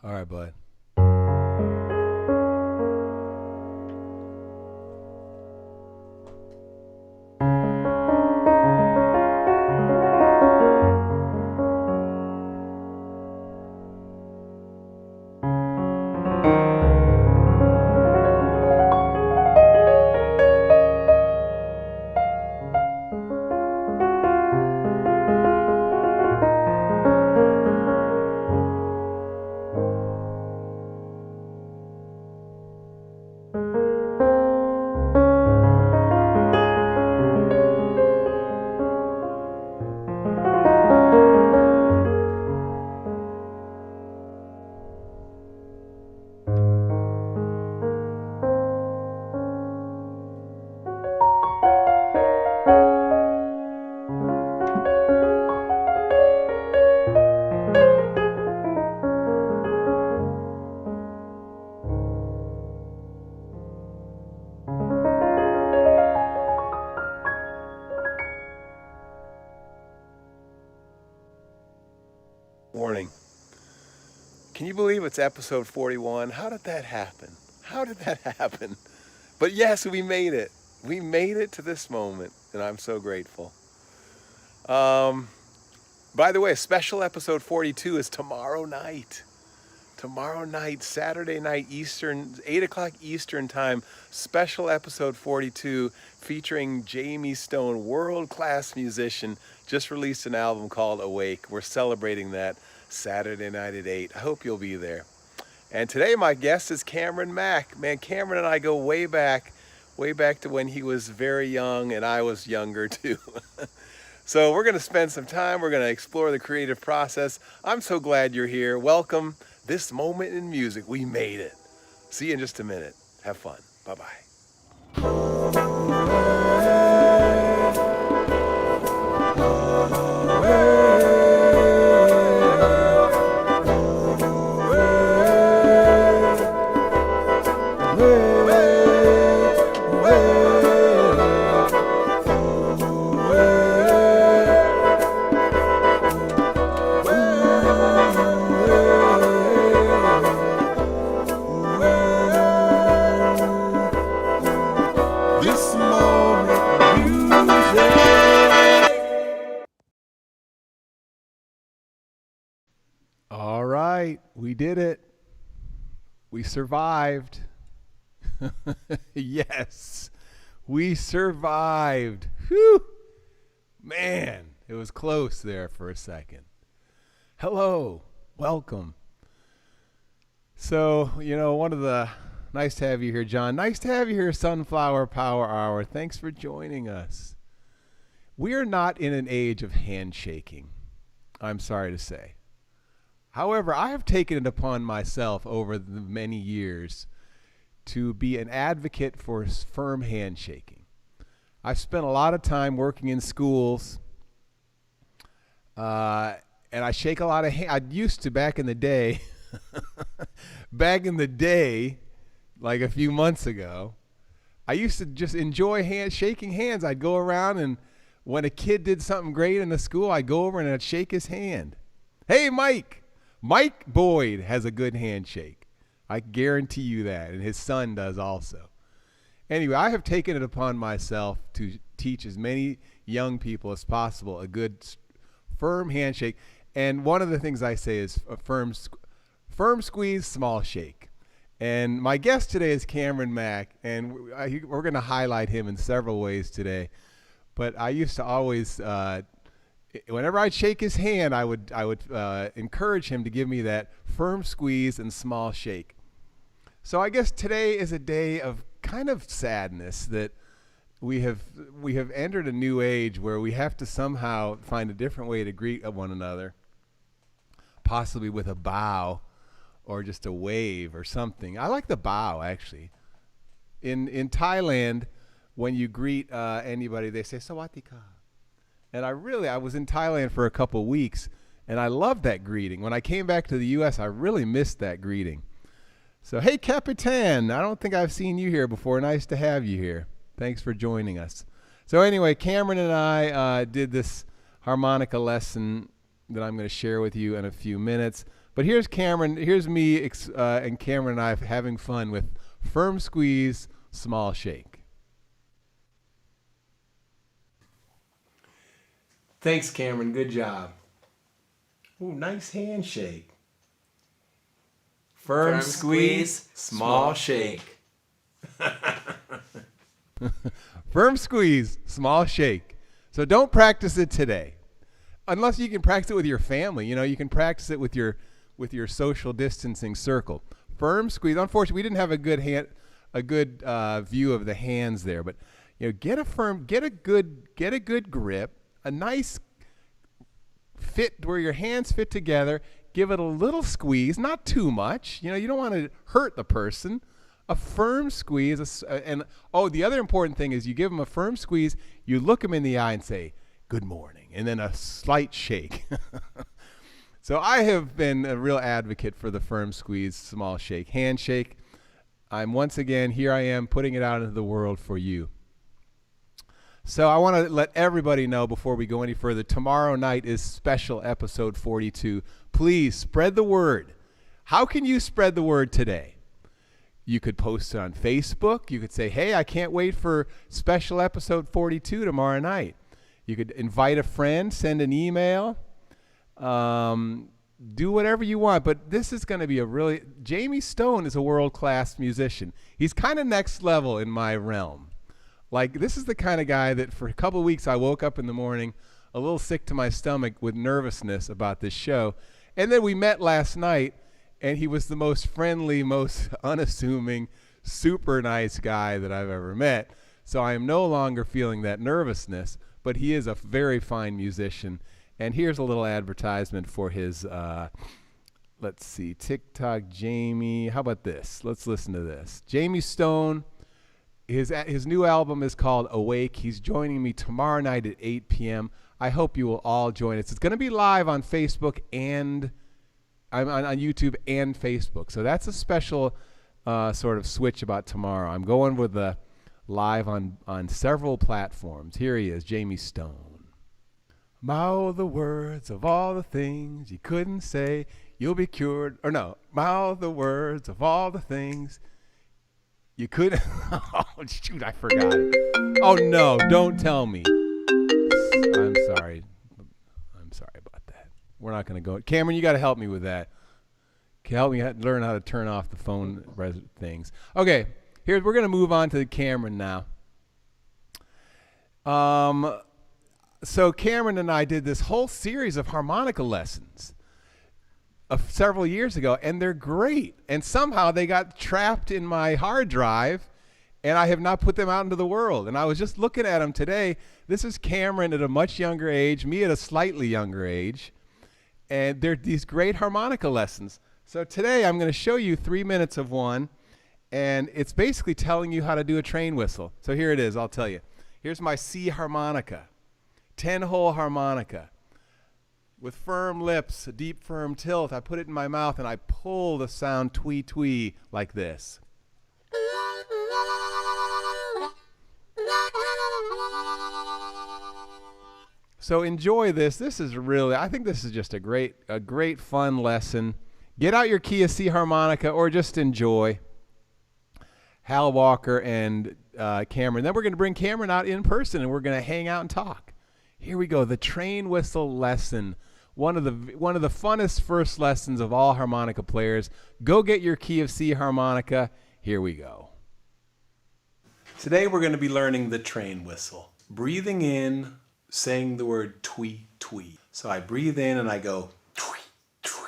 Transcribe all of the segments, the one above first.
All right, bud. Warning. Can you believe it's episode 41? How did that happen? How did that happen? But yes, we made it. We made it to this moment, and I'm so grateful. By the way, special episode 42 is tomorrow night. Tomorrow night, Saturday night Eastern, 8 o'clock Eastern time, special episode 42 featuring Jamie Stone, world-class musician, just released an album called Awake. We're celebrating that Saturday night at 8. I hope you'll be there. And today my guest is Cameron Mack. Man, Cameron and I go way back to when he was very young and I was younger too. So we're going to spend some time. We're going to explore the creative process. I'm so glad you're here. Welcome. This moment in music. We made it. See you in just a minute. Have fun. Bye-bye. All right, we did it. We survived. Yes, we survived. Whew. Man, it was close there for a second. Hello, welcome. So, nice to have you here, John. Nice to have you here, Sunflower Power Hour. Thanks for joining us. We're not in an age of handshaking, I'm sorry to say. However, I have taken it upon myself over the many years to be an advocate for firm handshaking. I've spent a lot of time working in schools, and I shake a lot of hands. I used to back in the day, like a few months ago, I used to just enjoy shaking hands. I'd go around, and when a kid did something great in the school, I'd go over and I'd shake his hand. Hey, Mike! Mike Boyd has a good handshake. I guarantee you that, and his son does also. Anyway, I have taken it upon myself to teach as many young people as possible a good, firm handshake. And one of the things I say is a firm squeeze, small shake. And my guest today is Cameron Mack, and we're going to highlight him in several ways today. But I used to always whenever I'd shake his hand, I would encourage him to give me that firm squeeze and small shake. So I guess today is a day of kind of sadness that we have entered a new age where we have to somehow find a different way to greet one another, possibly with a bow or just a wave or something. I like the bow, actually. In Thailand, when you greet anybody, they say "Sawadee ka." And I was in Thailand for a couple weeks, and I loved that greeting. When I came back to the U.S., I really missed that greeting. So, hey, Capitan, I don't think I've seen you here before. Nice to have you here. Thanks for joining us. So anyway, Cameron and I did this harmonica lesson that I'm going to share with you in a few minutes. But here's Cameron. Here's me and Cameron and I having fun with firm squeeze, small shake. Thanks, Cameron. Good job. Ooh, nice handshake. Firm squeeze, small shake. Firm squeeze, small shake. So don't practice it today. Unless you can practice it with your family. You can practice it with your social distancing circle. Firm squeeze. Unfortunately, we didn't have a good view of the hands there, but get a good grip. A nice fit where your hands fit together. Give it a little squeeze, not too much. You don't want to hurt the person. A firm squeeze. The other important thing is you give them a firm squeeze, you look them in the eye and say, "Good morning," and then a slight shake. So I have been a real advocate for the firm squeeze, small shake, handshake. I am putting it out into the world for you. So I want to let everybody know before we go any further, tomorrow night is special episode 42. Please spread the word. How can you spread the word today? You could post it on Facebook. You could say, hey, I can't wait for special episode 42 tomorrow night. You could invite a friend, send an email, do whatever you want. But this is going to be Jamie Stone is a world-class musician. He's kind of next level in my realm. Like, this is the kind of guy that for a couple of weeks I woke up in the morning a little sick to my stomach with nervousness about this show. And then we met last night, And he was the most friendly, most unassuming, super nice guy that I've ever met. So I am no longer feeling that nervousness, but he is a very fine musician. And here's a little advertisement for his, let's see, TikTok Jamie. How about this? Let's listen to this. Jamie Stone, his new album is called Awake. He's joining me tomorrow night at 8 p.m. I hope you will all join us. It's going to be live on Facebook and I'm on YouTube and Facebook. So that's a special sort of switch about tomorrow. I'm going with the live on several platforms. Here he is, Jamie Stone. Mouth the words of all the things you couldn't say, you'll be cured. Or no, mouth the words of all the things you couldn't. Oh, shoot, I forgot it. Oh, no, don't tell me. I'm sorry. I'm sorry about that. We're not going to go. Cameron, you got to help me with that. Help me learn how to turn off the phone things. Okay, we're going to move on to Cameron now. So Cameron and I did this whole series of harmonica lessons several years ago, and they're great. And somehow they got trapped in my hard drive, and I have not put them out into the world. And I was just looking at them today. This is Cameron at a much younger age, me at a slightly younger age. And they're these great harmonica lessons. So today I'm going to show you 3 minutes of one, and it's basically telling you how to do a train whistle. So here it is, I'll tell you. Here's my C harmonica, 10-hole harmonica. With firm lips, a deep firm tilt, I put it in my mouth and I pull the sound twee-twee like this. So enjoy this. This is really, I think this is just a great fun lesson. Get out your key of C harmonica or just enjoy. Hal Walker and Cameron. Then we're going to bring Cameron out in person and we're going to hang out and talk. Here we go. The train whistle lesson. One of the funnest first lessons of all harmonica players. Go get your key of C harmonica. Here we go. Today we're going to be learning the train whistle. Breathing in, saying the word twee, twee. So I breathe in and I go twee, twee.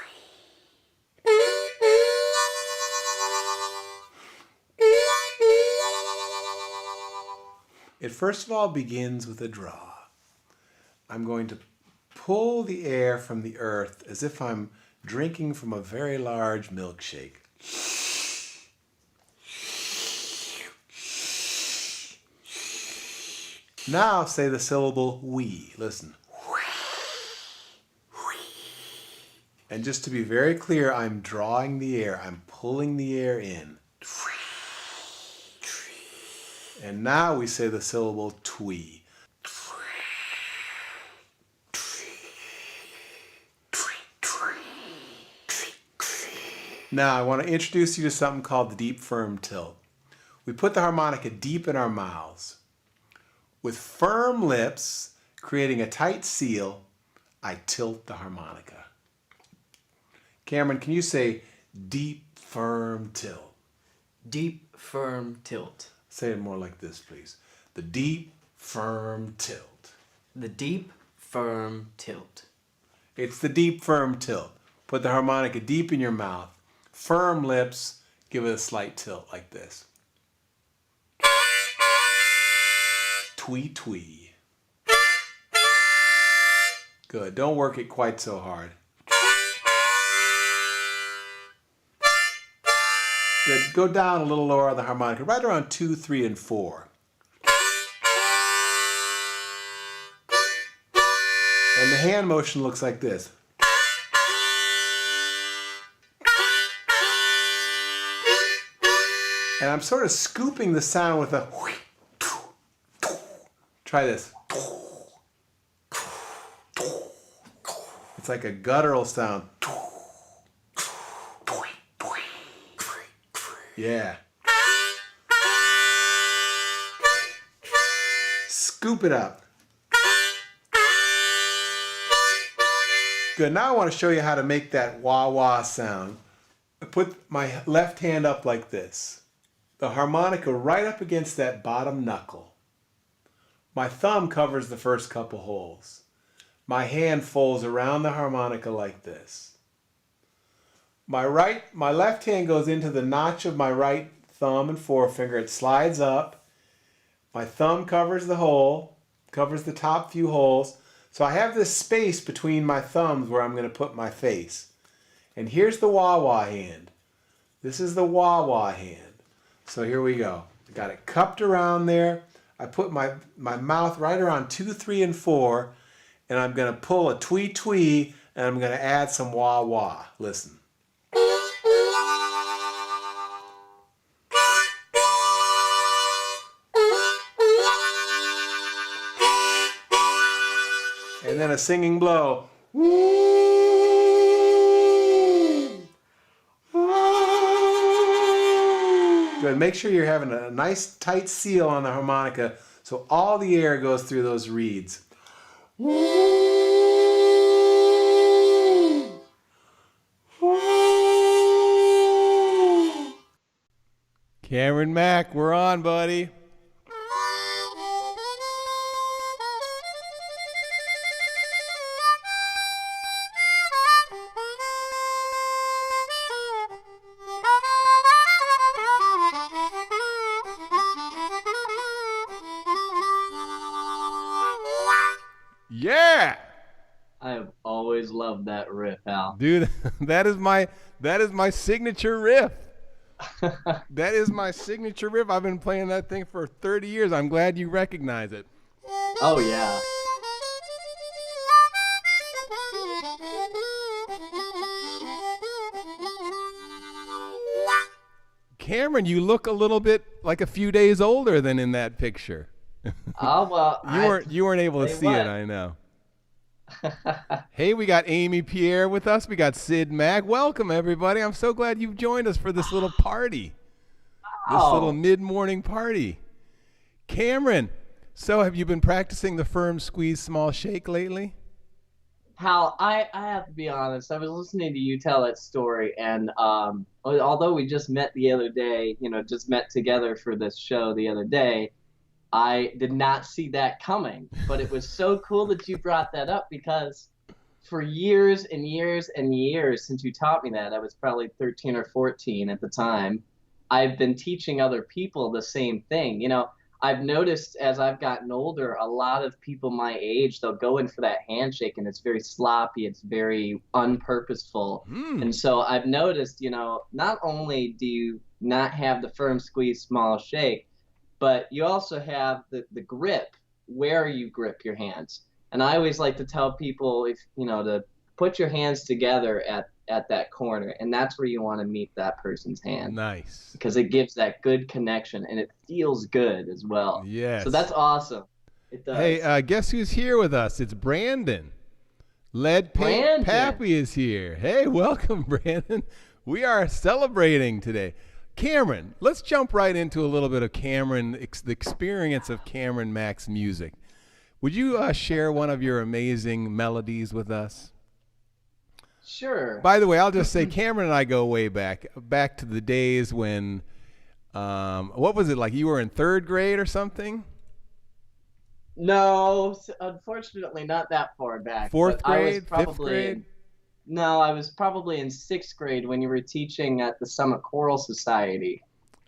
It first of all begins with a draw. I'm going to pull the air from the earth as if I'm drinking from a very large milkshake. Now say the syllable we. Listen. And just to be very clear, I'm drawing the air. I'm pulling the air in. And now we say the syllable twee. Now I want to introduce you to something called the deep firm tilt. We put the harmonica deep in our mouths. With firm lips, creating a tight seal, I tilt the harmonica. Cameron, can you say deep firm tilt? Deep firm tilt. Say it more like this, please. The deep firm tilt. The deep firm tilt. It's the deep firm tilt. Put the harmonica deep in your mouth. Firm lips, give it a slight tilt like this. Twee, twee. Good. Don't work it quite so hard. Good. Go down a little lower on the harmonica, right around 2, 3, and 4. And the hand motion looks like this. And I'm sort of scooping the sound with a... Try this. It's like a guttural sound. Yeah. Scoop it up. Good. Now I want to show you how to make that wah-wah sound. I put my left hand up like this. The harmonica right up against that bottom knuckle. My thumb covers the first couple holes. My hand folds around the harmonica like this. My left hand goes into the notch of my right thumb and forefinger. It slides up. My thumb covers the hole, covers the top few holes. So I have this space between my thumbs where I'm going to put my face. And here's the wah-wah hand. This is the wah-wah hand. So here we go. I got it cupped around there. I put my mouth right around 2, 3, and 4, and I'm going to pull a twee-twee, and I'm going to add some wah-wah. Listen. And then a singing blow. Good. Make sure you're having a nice tight seal on the harmonica so all the air goes through those reeds. Cameron Mack, we're on, buddy. Yeah. I have always loved that riff, Hal. Dude, that is my signature riff. That is my signature riff. I've been playing that thing for 30 years. I'm glad you recognize it. Oh, yeah. Cameron, you look a little bit like a few days older than in that picture. Oh, well, you weren't able to see it, I know. Hey, we got Amy Pierre with us. We got Sid Mack. Welcome, everybody. I'm so glad you've joined us for this little party. This little mid-morning party. Cameron, so have you been practicing the firm squeeze small shake lately? Hal, I have to be honest. I was listening to you tell that story, and although we just met the other day, just met together for this show the other day, I did not see that coming. But it was so cool that you brought that up because for years and years and years since you taught me that, I was probably 13 or 14 at the time, I've been teaching other people the same thing. I've noticed as I've gotten older, a lot of people my age, they'll go in for that handshake and it's very sloppy, it's very unpurposeful. And so I've noticed, not only do you not have the firm squeeze small shake, but you also have the grip, where you grip your hands. And I always like to tell people to put your hands together at that corner, and that's where you want to meet that person's hand. Nice. Because it gives that good connection, and it feels good as well. Yes. So that's awesome. It does. Hey, guess who's here with us? It's Brandon. Lead Paint Pappy is here. Hey, welcome, Brandon. We are celebrating today. Cameron, let's jump right into a little bit of the experience of Cameron Mack's music. Would you share one of your amazing melodies with us? Sure. By the way, I'll just say Cameron and I go way back to the days when, what was it, like you were in 3rd grade or something? No, unfortunately not that far back. 4th grade, 5th grade? No, I was probably in 6th grade when you were teaching at the Summit Choral Society.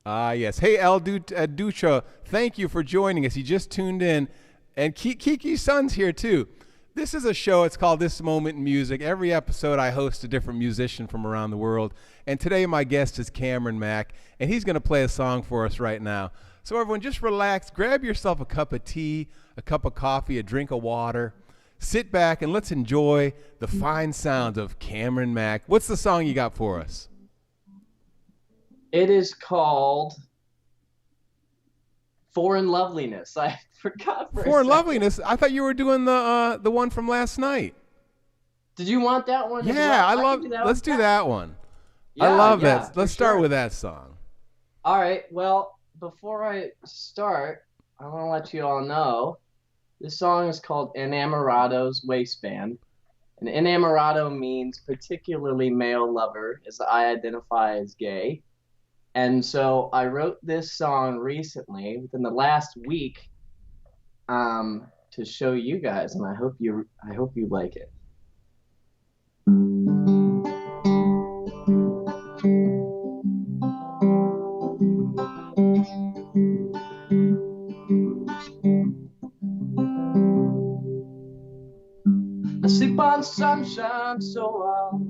Ah, yes. Hey, El Dutra, thank you for joining us. You just tuned in. And Kiki's son's here, too. This is a show. It's called This Moment in Music. Every episode, I host a different musician from around the world. And today, my guest is Cameron Mack, and he's going to play a song for us right now. So everyone, just relax. Grab yourself a cup of tea, a cup of coffee, a drink of water. Sit back, and let's enjoy the fine sounds of Cameron Mack. What's the song you got for us? It is called Foreign Loveliness. I forgot for Foreign Loveliness? I thought you were doing the one from last night. Did you want that one? Yeah, as well? Let's do that one. Yeah, I love yeah, that. Let's start with that song. All right. Well, before I start, I want to let you all know this song is called Enamorado's Waistband. And enamorado means particularly male lover, as I identify as gay. And so I wrote this song recently, within the last week, to show you guys, and I hope you like it. I sleep on sunshine, so I'll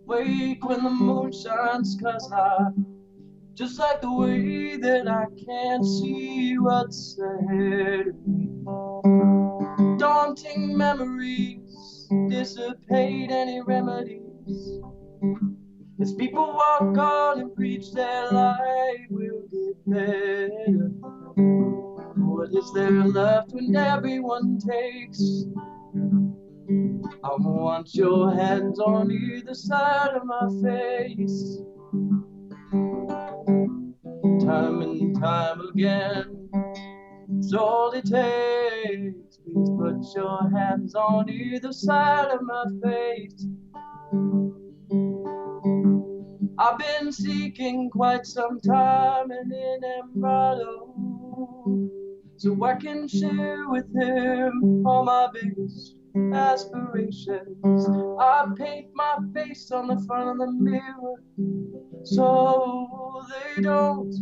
wake when the moon shines, 'cause I just like the way that I can't see what's ahead of me. Daunting memories dissipate any remedies, as people walk on and preach their life will get better. What is there left when everyone takes? I want your hands on either side of my face. Time and time again, it's all it takes. Please put your hands on either side of my face. I've been seeking quite some time and in embryo, so I can share with him all my biggest aspirations. I paint my face on the front of the mirror so they don't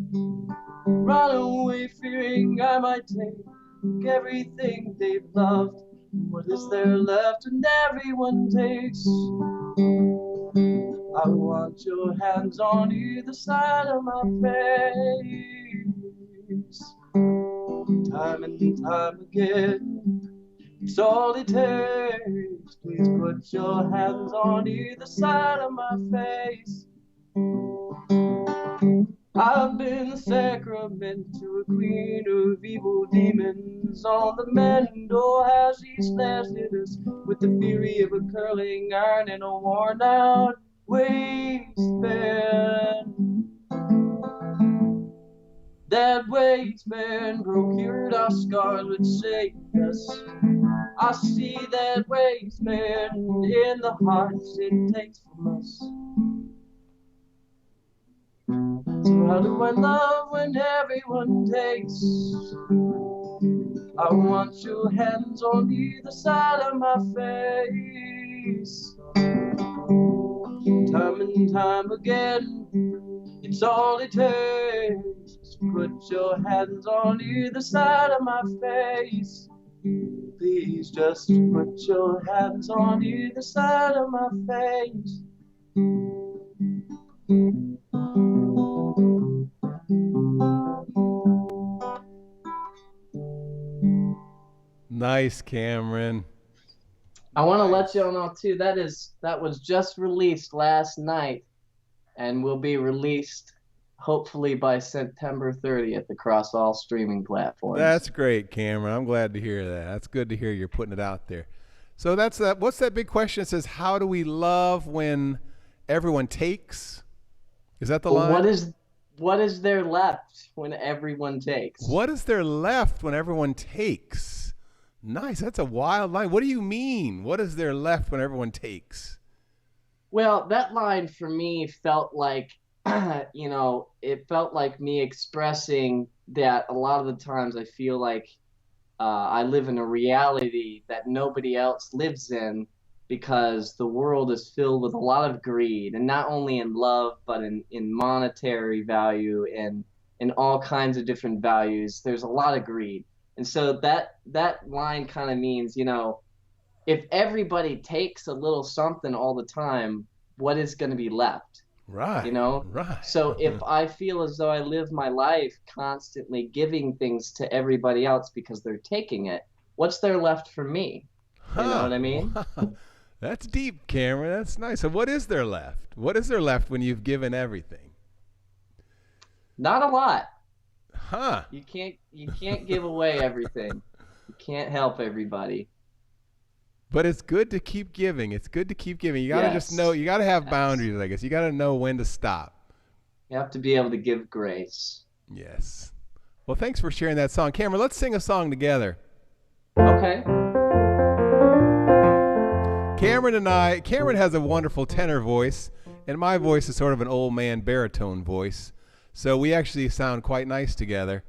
run away fearing I might take everything they've loved. What is there left when everyone takes? I want your hands on either side of my face. Time and time again, it's all it takes. Please put your hands on either side of my face. I've been the sacrament to a queen of evil demons on the mend. Oh, how she slashed at us with the fury of a curling iron and a worn out waistband. That waistband procured our scars which saved us. I see that waistband in the hearts it takes from us. So how do I love when everyone takes? I want your hands on either side of my face. Time and time again, it's all it takes. Put your hands on either side of my face. Please just put your hands on either side of my face. Nice, Cameron. I want to let y'all know too, that was just released last night and will be released hopefully by September 30th across all streaming platforms. That's great, Cameron. I'm glad to hear that. That's good to hear you're putting it out there. So that's that. What's that big question? It says, how do we love when everyone takes? Is that the line? What is there left when everyone takes? What is there left when everyone takes? Nice. That's a wild line. What do you mean? What is there left when everyone takes? Well, that line for me felt like, it felt like me expressing that a lot of the times I feel like I live in a reality that nobody else lives in, because the world is filled with a lot of greed, and not only in love, but in monetary value and in all kinds of different values. There's a lot of greed. And so that line kind of means, if everybody takes a little something all the time, what is going to be left? Right. Right. So if I feel as though I live my life constantly giving things to everybody else because they're taking it, what's there left for me? You know what I mean? That's deep, Cameron. That's nice. So what is there left? What is there left when you've given everything? Not a lot. Huh. You can't give away everything. You can't help everybody. But it's good to keep giving. It's good to keep giving. You gotta just know. You gotta have boundaries, I guess. You gotta know when to stop. You have to be able to give grace. Yes. Well, thanks for sharing that song, Cameron. Let's sing a song together. Okay. Cameron has a wonderful tenor voice, and my voice is sort of an old man baritone voice. So we actually sound quite nice together.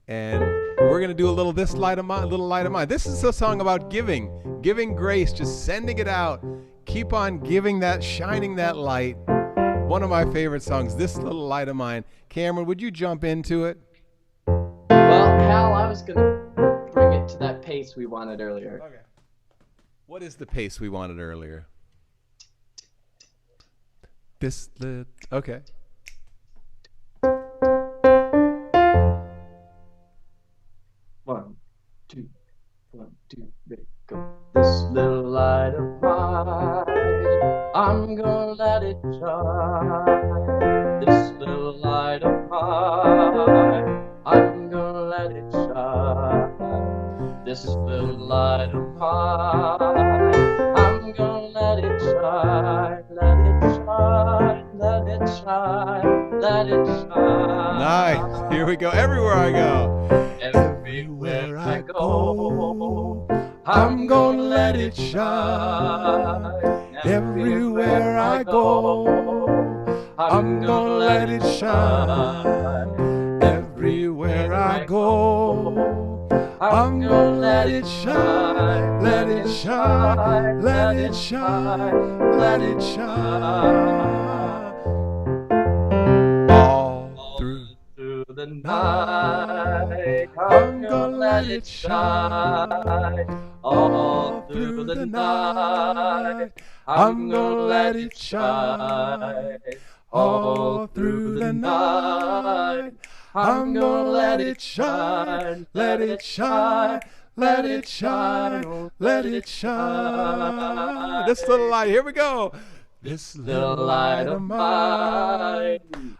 And we're going to do a little light of mine. This is a song about giving grace, just sending it out. Keep on giving that, shining that light. One of my favorite songs, This Little Light of Mine. Cameron, would you jump into it? Well, Hal, I was gonna bring it to that pace we wanted earlier. Okay. What is the pace we wanted earlier? Okay. One, two, ready, go. This little light of mine, I'm gonna let it shine. This little light of mine, I'm gonna let it shine. This little light of mine, I'm gonna let it shine. Let it shine, let it shine, let it shine. Nice. Here we go. Everywhere I go. Everywhere I go, I'm gonna let it shine. Everywhere I go, I'm gonna let it shine. Everywhere I go, I'm gonna let it shine. Let it shine, let it shine, let it shine. All through The night, I'm gonna let it shine. All through the night, I'm gonna let it shine. All through the night, I'm gonna let it shine. Let it shine, let it shine, let it shine. this little light. Here we go. This little light of mine,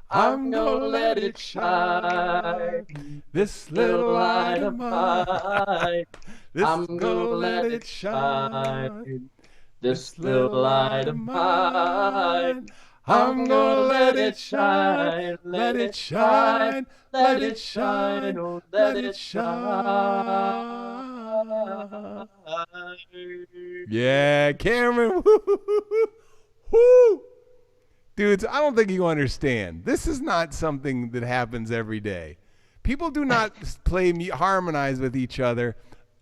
I'm gonna let it shine. This little light of mine, I'm gonna let it shine. This little light of mine, I'm gonna let it shine. Let it shine, let it shine, oh, let it shine. Yeah, Cameron. Woo! Dudes, I don't think you understand. This is not something that happens every day. People do not harmonize with each other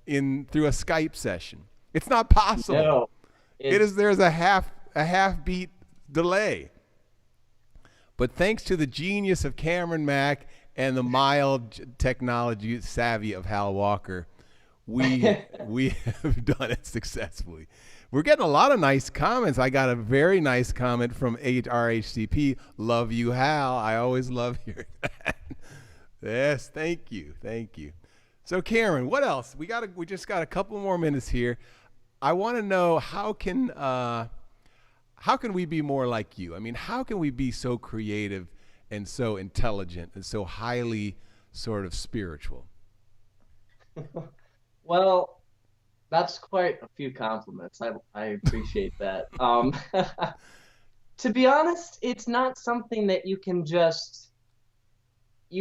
through a Skype session. It's not possible. No, There's a half beat delay. But thanks to the genius of Cameron Mack and the mild technology savvy of Hal Walker, we have done it successfully. We're getting a lot of nice comments. I got a very nice comment from RHCP. Love you, Hal. I always love hearing that. Yes, thank you. So, Cameron, what else? We just got a couple more minutes here. I want to know how can we be more like you? I mean, how can we be so creative and so intelligent and so highly sort of spiritual? Well, that's quite a few compliments. I appreciate that. To be honest, it's not something that you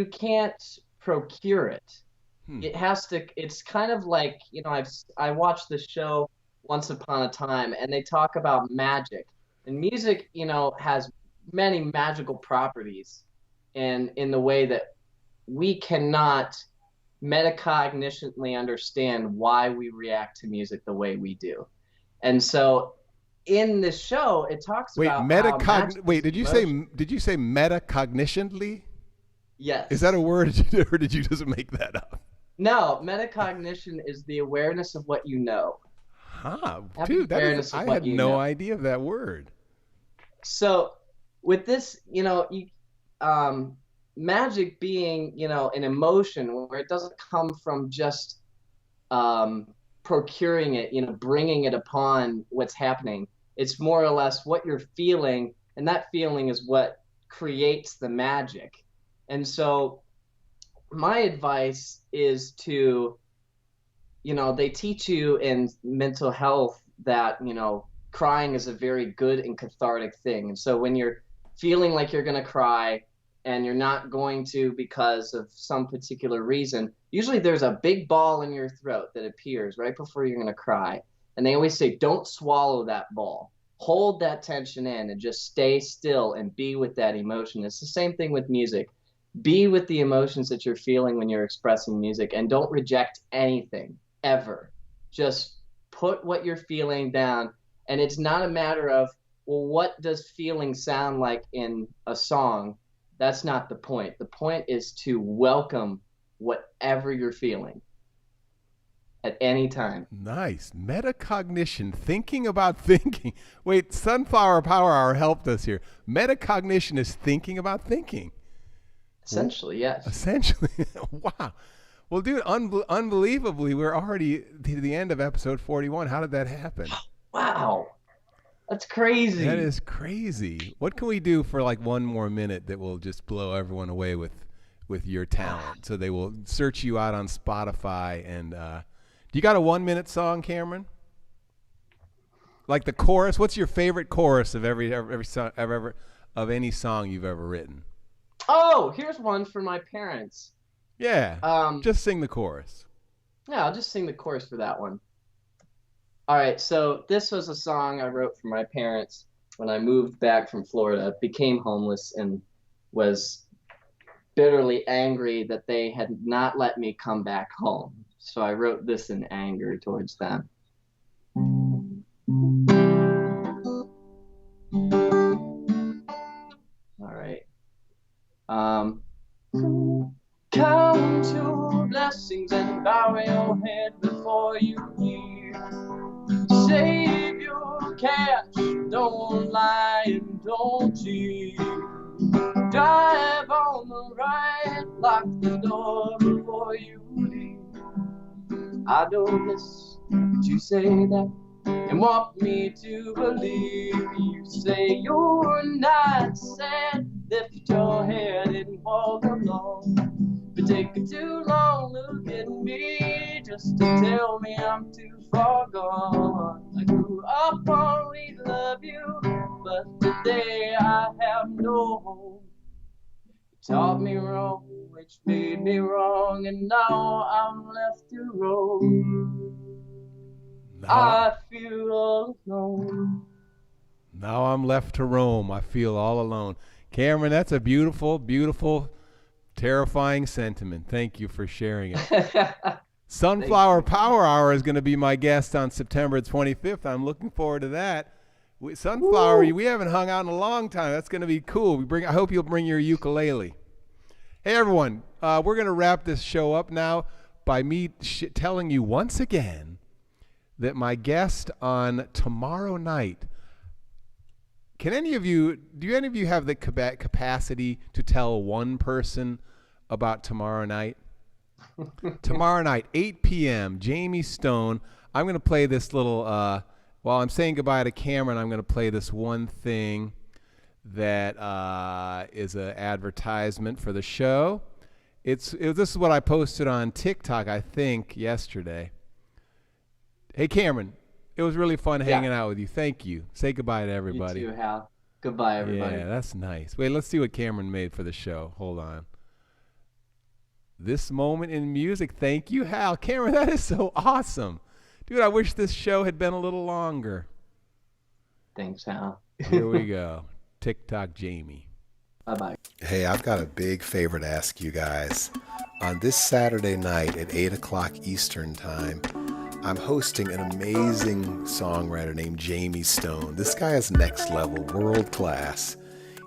can't procure it. It has to, it's kind of like, I watched the show Once Upon a Time, and they talk about magic. And music, has many magical properties in the way that we cannot metacognitionally understand why we react to music the way we do. And so in this show, it talks about did you say metacognitionally? Yes. Is that a word, or did you just make that up? No, metacognition is the awareness of what you know. Dude, I had no idea of that word. So with this, magic being, an emotion where it doesn't come from just procuring it, bringing it upon what's happening. It's more or less what you're feeling, and that feeling is what creates the magic. And so my advice is to, they teach you in mental health that, crying is a very good and cathartic thing. And so when you're feeling like you're going to cry and you're not going to because of some particular reason, usually there's a big ball in your throat that appears right before you're going to cry. And they always say, don't swallow that ball. Hold that tension in and just stay still and be with that emotion. It's the same thing with music. Be with the emotions that you're feeling when you're expressing music, and don't reject anything ever. Just put what you're feeling down. And it's not a matter of, well, what does feeling sound like in a song? That's not the point. The point is to welcome whatever you're feeling at any time. Nice. Metacognition, thinking about thinking. Wait, Sunflower Power Hour helped us here. Metacognition is thinking about thinking. Essentially, yes. Essentially. Wow. Well, dude, unbelievably, we're already to the end of episode 41. How did that happen? Wow. That's crazy. That is crazy. What can we do for like one more minute that will just blow everyone away with your talent? So they will search you out on Spotify. And do you got a 1-minute song, Cameron? Like the chorus? What's your favorite chorus of every song of any song you've ever written? Oh, here's one for my parents. Yeah. Just sing the chorus. Yeah, I'll just sing the chorus for that one. All right, so this was a song I wrote for my parents when I moved back from Florida, became homeless, and was bitterly angry that they had not let me come back home. So I wrote this in anger towards them. All right. Count your blessings and bow your head before you leave. Save your cash, don't lie and don't cheat. Drive on the right, lock the door before you leave. I know this, but you say that and want me to believe. You say you're not sad, lift your head and walk along. But take it too long, look at me, just to tell me I'm too far gone. I grew up on we love you, but today I have no hope. You taught me wrong, which made me wrong, and now I'm left to roam. I feel all alone. Now I'm left to roam. I feel all alone. Cameron, that's a beautiful, beautiful, terrifying sentiment. Thank you for sharing it. Sunflower Power Hour is going to be my guest on September 25th. I'm looking forward to that. Sunflower, we haven't hung out in a long time. That's going to be cool. I hope you'll bring your ukulele. Hey, everyone. We're going to wrap this show up now by me telling you once again that my guest on tomorrow night, do any of you have the capacity to tell one person about tomorrow night? Tomorrow night, 8 p.m., Jamie Stone. I'm going to play this little, while I'm saying goodbye to Cameron, I'm going to play this one thing that is an advertisement for the show. This is what I posted on TikTok, I think, yesterday. Hey, Cameron, it was really fun hanging out with you. Thank you. Say goodbye to everybody. You too, Hal. Goodbye, everybody. Yeah, that's nice. Wait, let's see what Cameron made for the show. Hold on. This moment in music. Thank you, Hal. Cameron, that is so awesome. Dude, I wish this show had been a little longer. Thanks, Hal. Here we go. TikTok Jamie. Bye-bye. Hey, I've got a big favor to ask you guys. On this Saturday night at 8 o'clock Eastern Time, I'm hosting an amazing songwriter named Jamie Stone. This guy is next level, world class.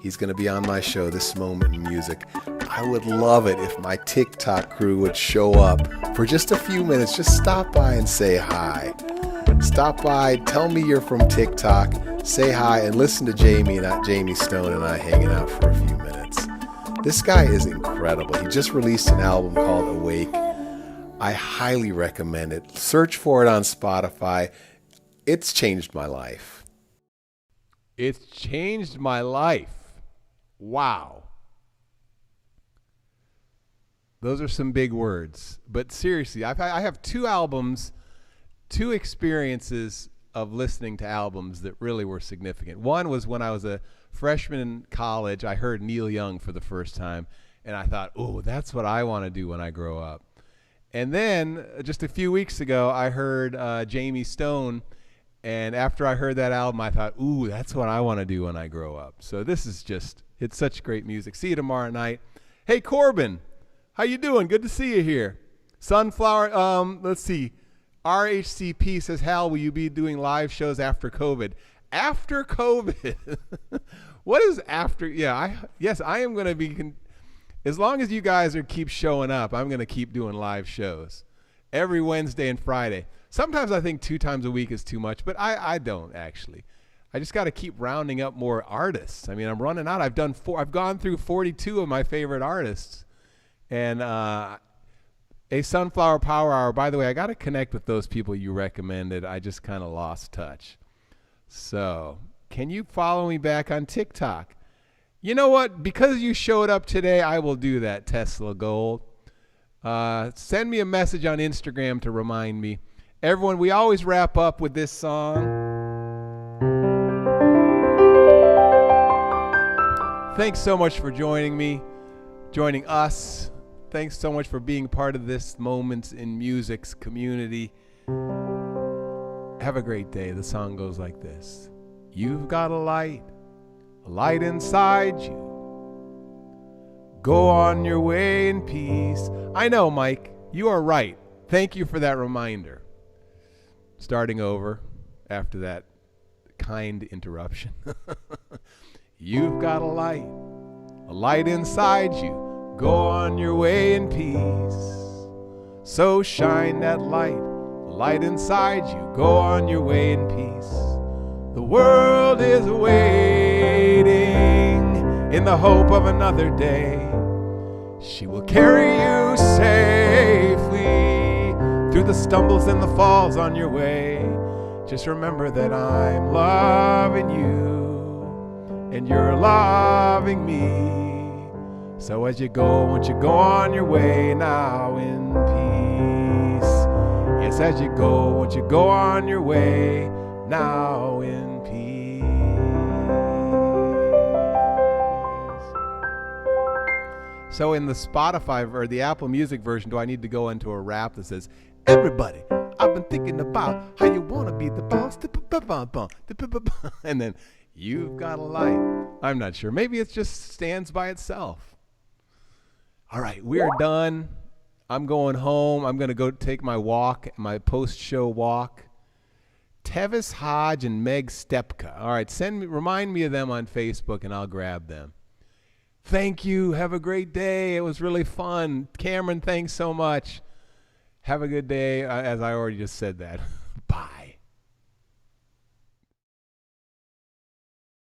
He's going to be on my show, This Moment in Music. I would love it if my TikTok crew would show up for just a few minutes. Just stop by and say hi. Stop by, tell me you're from TikTok, say hi, and listen to Jamie Stone and I hanging out for a few minutes. This guy is incredible. He just released an album called Awake. I highly recommend it. Search for it on Spotify. It's changed my life. It's changed my life. Wow. Those are some big words. But seriously, I have two albums, two experiences of listening to albums that really were significant. One was when I was a freshman in college. I heard Neil Young for the first time, and I thought, oh, that's what I want to do when I grow up. And then just a few weeks ago, I heard Jamie Stone, and after I heard that album, I thought, ooh, that's what I want to do when I grow up. So this is it's such great music. See you tomorrow night. Hey, Corbin, how you doing? Good to see you here. Sunflower, let's see. RHCP says, Hal, will you be doing live shows after COVID? After COVID? What is after? Yeah, yes, I am going to be as long as you guys keep showing up, I'm going to keep doing live shows every Wednesday and Friday. Sometimes I think 2 times a week is too much, but I don't actually. I just got to keep rounding up more artists. I mean, I'm running out. I've gone through 42 of my favorite artists. And a Sunflower Power Hour, by the way, I got to connect with those people you recommended. I just kind of lost touch. So, can you follow me back on TikTok? You know what? Because you showed up today, I will do that, Tesla Gold. Send me a message on Instagram to remind me. Everyone, we always wrap up with this song. Thanks so much for joining us. Thanks so much for being part of this Moments in Music's community. Have a great day. The song goes like this. You've got a light inside you. Go on your way in peace. I know, Mike, you are right. Thank you for that reminder. Starting over after that kind interruption. You've got a light inside you. Go on your way in peace. So shine that light inside you. Go on your way in peace. The world is waiting in the hope of another day. She will carry you safely through the stumbles and the falls on your way. Just remember that I'm loving you and you're loving me. So as you go, won't you go on your way now in peace? Yes, as you go, won't you go on your way now in peace? So in the Spotify or the Apple Music version, do I need to go into a rap that says, everybody, I've been thinking about how you want to be the boss. And then, you've got a light. I'm not sure. Maybe it just stands by itself. All right, we are done. I'm going home. I'm going to go take my walk, my post-show walk. Tevis Hodge and Meg Stepka. All right, remind me of them on Facebook, and I'll grab them. Thank you. Have a great day. It was really fun. Cameron, thanks so much. Have a good day, as I already just said that.